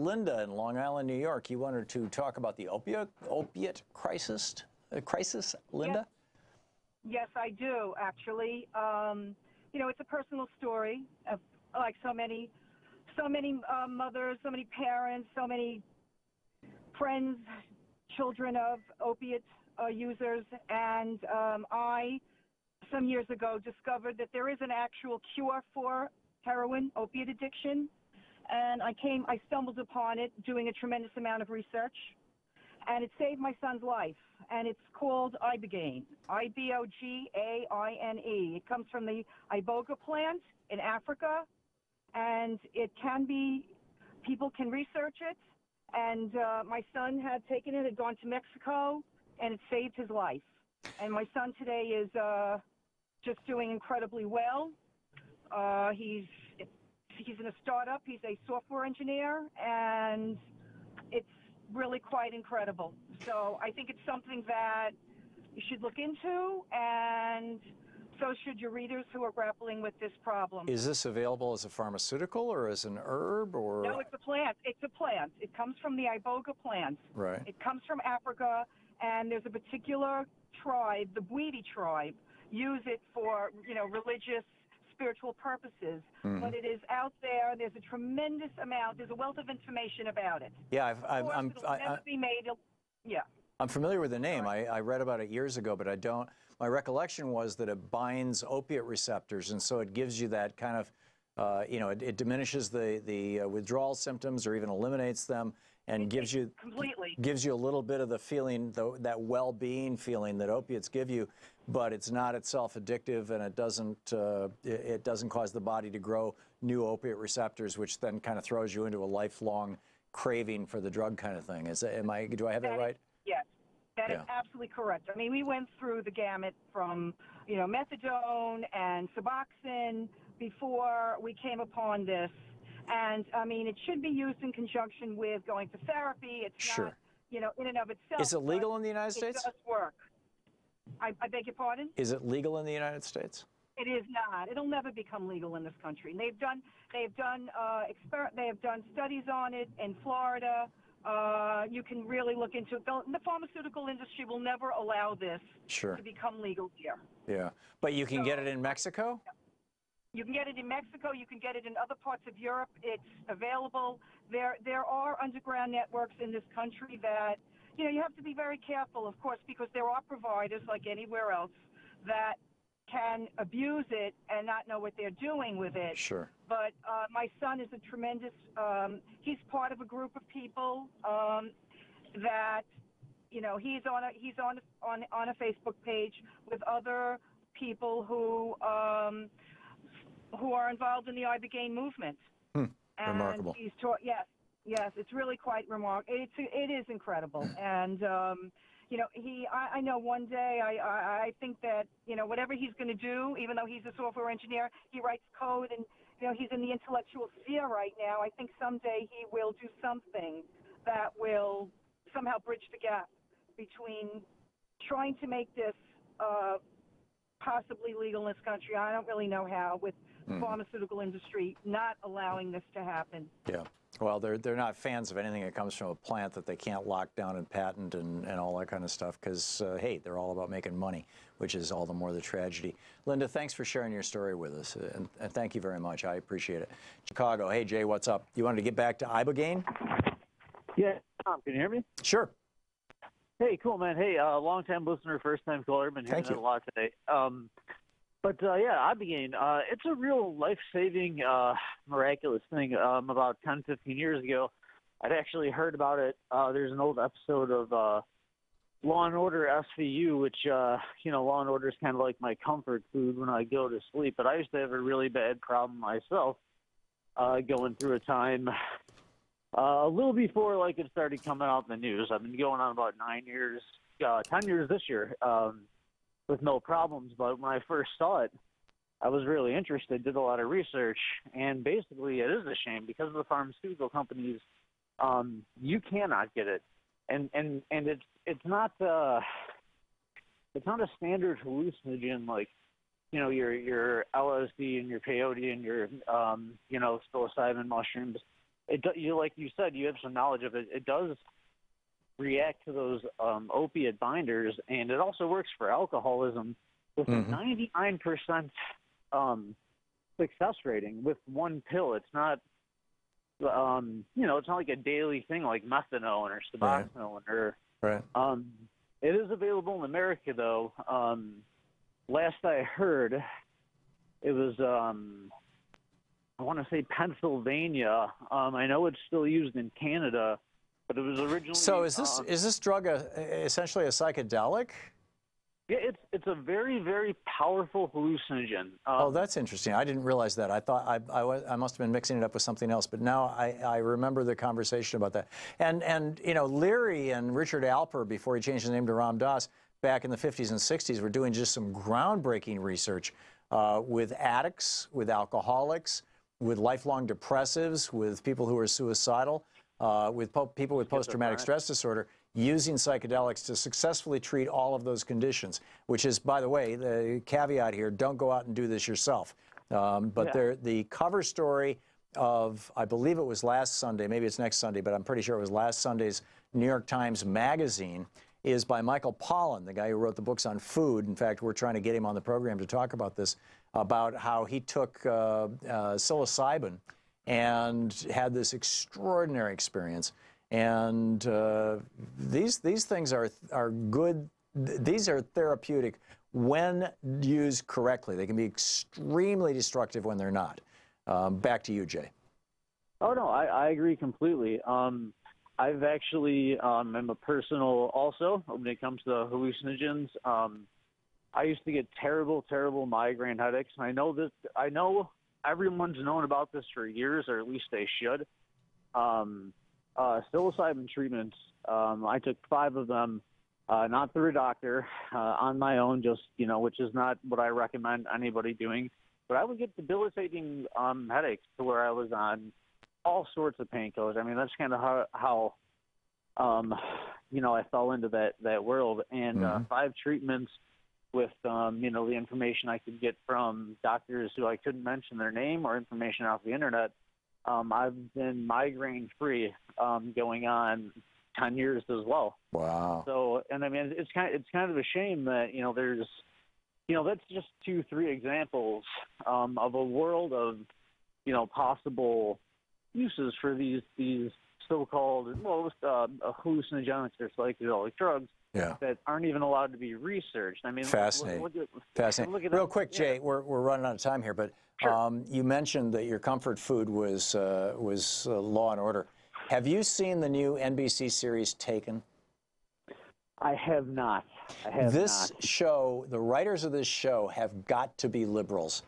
Linda in Long Island, New York. You wanted to talk about the opiate crisis, Linda? Yes, I do, actually. You know, it's a personal story of, like so many mothers, so many parents, so many friends, children of opiate users. And I, some years ago, discovered that there is an actual cure for heroin, opiate addiction. And I stumbled upon it doing a tremendous amount of research. And it saved my son's life. And it's called Ibogaine, Ibogaine. It comes from the Iboga plant in Africa. And it can be, people can research it. And my son had taken it, had gone to Mexico, and it saved his life. And my son today is just doing incredibly well. He's in a startup. He's a software engineer, and it's really quite incredible. So I think it's something that you should look into, and so should your readers who are grappling with this problem. Is this available as a pharmaceutical or as an herb? Or No, it's a plant. It's a plant. It comes from the Iboga plant. Right. It comes from Africa, and there's a particular tribe, the Bwiti tribe, use it for, you know, religious, spiritual purposes. But it is out there. There's a tremendous amount. There's a wealth of information about it. Yeah, I'm familiar with the name. I read about it years ago, but I don't. My recollection was that it binds opiate receptors, and so it gives you that kind of, you know, it diminishes the withdrawal symptoms or even eliminates them, and gives you a little bit of the feeling, that well-being feeling that opiates give you, but it's not itself addictive, and it doesn't cause the body to grow new opiate receptors, which then kind of throws you into a lifelong craving for the drug kind of thing. Do I have that right? Yes. That is absolutely correct. I mean, we went through the gamut from, you know, methadone and Suboxone before we came upon this. And, I mean, it should be used in conjunction with going to therapy. It's not, you know, in and of itself. Is it legal in the United States? It does work. I beg your pardon? Is it legal in the United States? It is not. It'll never become legal in this country. And they've done studies on it in Florida. You can really look into it. The pharmaceutical industry will never allow this to become legal here. Yeah, but you can get it in Mexico? You can get it in Mexico. You can get it in other parts of Europe. It's available. There are underground networks in this country that, you know, you have to be very careful, of course, because there are providers, like anywhere else, that can abuse it and not know what they're doing with it. Sure. But my son is a tremendous, he's part of a group of people that, you know, he's on a Facebook page with other people who are involved in the Ibogaine movement. And remarkable. He's yes, it's really quite remarkable. It is incredible. And you know, I know one day, I think that, you know, whatever he's going to do, even though he's a software engineer, he writes code, and, you know, he's in the intellectual sphere right now. I think someday he will do something that will somehow bridge the gap between trying to make this possibly legal in this country. I don't really know how, with the pharmaceutical industry not allowing this to happen. Yeah. Well, they're not fans of anything that comes from a plant that they can't lock down and patent and all that kind of stuff because, hey, they're all about making money, which is all the more the tragedy. Linda, thanks for sharing your story with us, and thank you very much. I appreciate it. Chicago, hey, Jay, what's up? You wanted to get back to Ibogaine? Yeah, Tom, can you hear me? Sure. Hey, cool, man. Hey, long-time listener, first-time caller. Been hearing it a lot today. But yeah, Ibogaine, it's a real life-saving, miraculous thing. About 10, 15 years ago, I'd actually heard about it. There's an old episode of Law and Order SVU, which, you know, Law and Order is kind of like my comfort food when I go to sleep. But I used to have a really bad problem myself going through a time a little before, like, it started coming out in the news. I've been going on about 9 years, 10 years this year. With no problems, but when I first saw it, I was really interested, did a lot of research, and basically it is a shame because of the pharmaceutical companies, you cannot get it, and it's not a standard hallucinogen like, you know, your LSD and your peyote and your you know, psilocybin mushrooms. like you said, you have some knowledge of it. It does react to those opiate binders, and it also works for alcoholism with a 99% success rating with one pill. It's not, it's not like a daily thing like methadone or Suboxone Right. It is available in America, though. Last I heard, it was, I want to say Pennsylvania. I know it's still used in Canada, but it was originally. So is this drug essentially a psychedelic? Yeah, it's a very, very powerful hallucinogen. Oh, that's interesting. I didn't realize that. I thought I must have been mixing it up with something else, but now I remember the conversation about that. And Leary and Richard Alper, before he changed his name to Ram Dass, back in the 50s and 60s, were doing just some groundbreaking research with addicts, with alcoholics, with lifelong depressives, with people who are suicidal, with people with post-traumatic stress disorder, using psychedelics to successfully treat all of those conditions, which is, by the way, the caveat here, don't go out and do this yourself. The cover story of, I believe it was last Sunday, maybe it's next Sunday, but I'm pretty sure it was last Sunday's New York Times Magazine, is by Michael Pollan, the guy who wrote the books on food. In fact, we're trying to get him on the program to talk about this, about how he took psilocybin and had this extraordinary experience. And these things are good. These are therapeutic when used correctly. They can be extremely destructive when they're not. Back to you, Jay. Oh, no, I agree completely. I've actually, I'm a personal also, when it comes to hallucinogens. I used to get terrible, terrible migraine headaches. And I know everyone's known about this for years, or at least they should. Psilocybin treatments, I took 5 of them, not through a doctor, on my own, just, which is not what I recommend anybody doing. But I would get debilitating headaches to where I was on all sorts of painkillers. I mean, that's kind of how I fell into that world. And 5 treatments with, the information I could get from doctors who I couldn't mention their name or information off the internet. I've been migraine-free going on 10 years as well. Wow. So, and I mean, it's kind of a shame that, there's, that's just 2-3 examples of a world of, possible uses for these so-called, hallucinogenics or psychedelic drugs that aren't even allowed to be researched. I mean, fascinating. Fascinating. Real quick, Jay, we're running out of time here, but sure. You mentioned that your comfort food was Law and Order. Have you seen the new NBC series Taken? I have not. This show, the writers of this show have got to be liberals.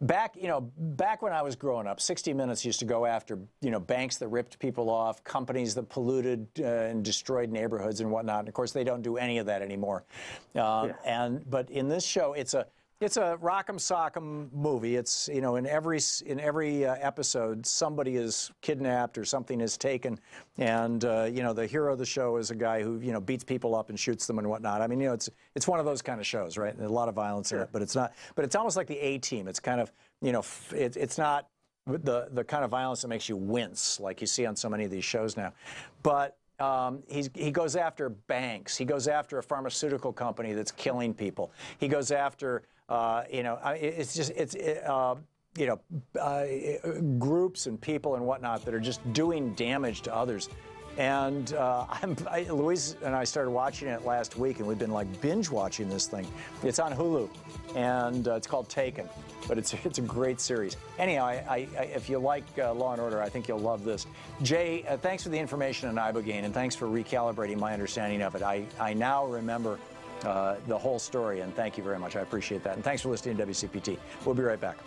Back when I was growing up, 60 Minutes used to go after, banks that ripped people off, companies that polluted and destroyed neighborhoods and whatnot. And of course, they don't do any of that anymore. But in this show, it's a rock'em sock'em movie. It's, in every episode, somebody is kidnapped or something is taken, and the hero of the show is a guy who beats people up and shoots them and whatnot. I mean, it's one of those kind of shows, right? And a lot of violence in it, but it's not. But it's almost like the A-Team. It's kind of, it's not the kind of violence that makes you wince like you see on so many of these shows now, but. He goes after banks. He goes after a pharmaceutical company that's killing people. He goes after, groups and people and whatnot that are just doing damage to others. And Louise and I started watching it last week, and we've been like binge watching this thing. It's on Hulu, and it's called Taken, but it's a great series. Anyhow, if you like Law and Order, I think you'll love this. Jay, thanks for the information on Ibogaine, and thanks for recalibrating my understanding of it. I now remember the whole story, and thank you very much. I appreciate that. And thanks for listening to WCPT. We'll be right back.